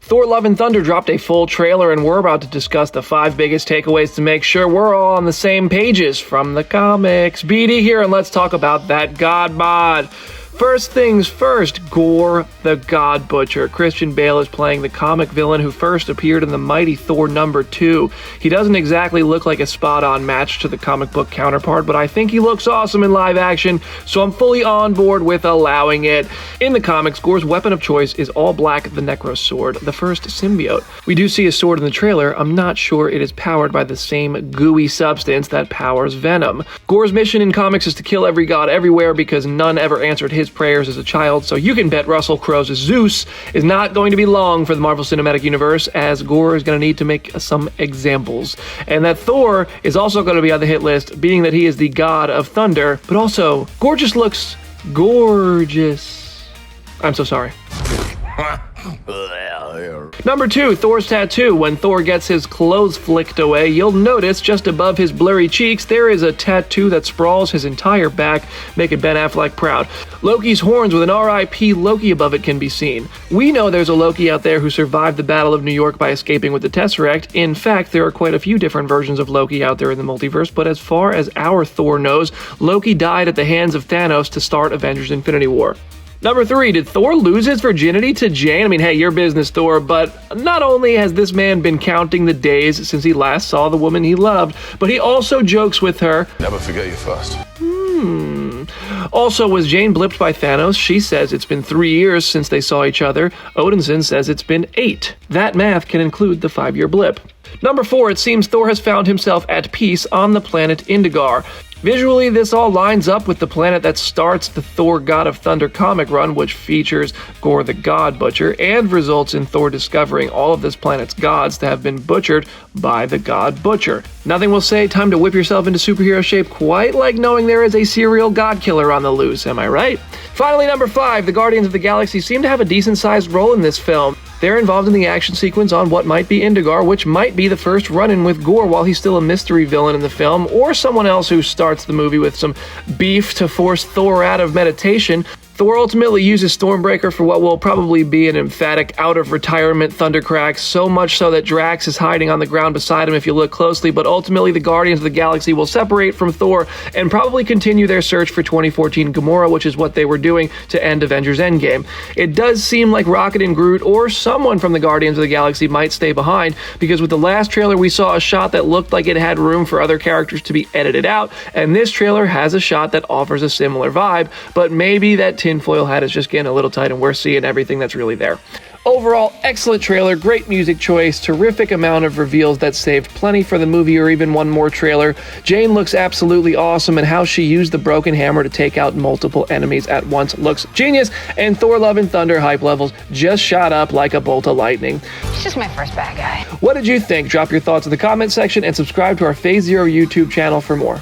Thor Love and Thunder dropped a full trailer, and we're about to discuss the 5 biggest takeaways to make sure we're all on the same pages from the comics. BD here, and let's talk about that God mod. First things first, Gorr the God Butcher. Christian Bale is playing the comic villain who first appeared in the mighty Thor #2. He doesn't exactly look like a spot-on match to the comic book counterpart, but I think he looks awesome in live action, so I'm fully on board with allowing it. In the comics, Gorr's weapon of choice is All-Black the Necrosword, the first symbiote. We do see a sword in the trailer. I'm not sure it is powered by the same gooey substance that powers Venom. Gorr's mission in comics is to kill every god everywhere because none ever answered his prayers as a child, so you can bet Russel Crowe's Zeus is not going to be long for the Marvel Cinematic Universe, as Gorr is going to need to make some examples. And that Thor is also going to be on the hit list, being that he is the god of thunder, but also, Gorr just looks gorgeous. I'm so sorry. Number 2, Thor's tattoo. When Thor gets his clothes flicked away, you'll notice just above his blurry cheeks there is a tattoo that sprawls his entire back, making Ben Affleck proud. Loki's horns with an R.I.P. Loki above it can be seen. We know there's a Loki out there who survived the Battle of New York by escaping with the Tesseract. In fact, there are quite a few different versions of Loki out there in the multiverse, but as far as our Thor knows, Loki died at the hands of Thanos to start Avengers Infinity War. Number 3, did Thor lose his virginity to Jane? I mean, hey, your business, Thor, but not only has this man been counting the days since he last saw the woman he loved, but he also jokes with her. Never forget your first. Also, was Jane blipped by Thanos? She says it's been 3 years since they saw each other. Odinson says it's been 8. That math can include the 5-year blip. Number 4, it seems Thor has found himself at peace on the planet Indigar. Visually, this all lines up with the planet that starts the Thor God of Thunder comic run, which features Gorr the God Butcher, and results in Thor discovering all of this planet's gods to have been butchered by the God Butcher. Nothing will say time to whip yourself into superhero shape quite like knowing there is a serial god killer on the loose, am I right? Finally, number 5, the Guardians of the Galaxy seem to have a decent-sized role in this film. They're involved in the action sequence on what might be Indigar, which might be the first run-in with Gorr while he's still a mystery villain in the film, or someone else who starts the movie with some beef to force Thor out of meditation. Thor ultimately uses Stormbreaker for what will probably be an emphatic out-of-retirement thundercrack, so much so that Drax is hiding on the ground beside him if you look closely, but ultimately the Guardians of the Galaxy will separate from Thor and probably continue their search for 2014 Gamora, which is what they were doing to end Avengers Endgame. It does seem like Rocket and Groot or someone from the Guardians of the Galaxy might stay behind, because with the last trailer we saw a shot that looked like it had room for other characters to be edited out, and this trailer has a shot that offers a similar vibe, but maybe that tinfoil hat is just getting a little tight and we're seeing everything that's really there. Overall, excellent trailer, great music choice, terrific amount of reveals that saved plenty for the movie or even one more trailer. Jane looks absolutely awesome, and how she used the broken hammer to take out multiple enemies at once looks genius, and Thor Love and Thunder hype levels just shot up like a bolt of lightning. He's just my first bad guy. What did you think? Drop your thoughts in the comment section and subscribe to our Phase Zero YouTube channel for more.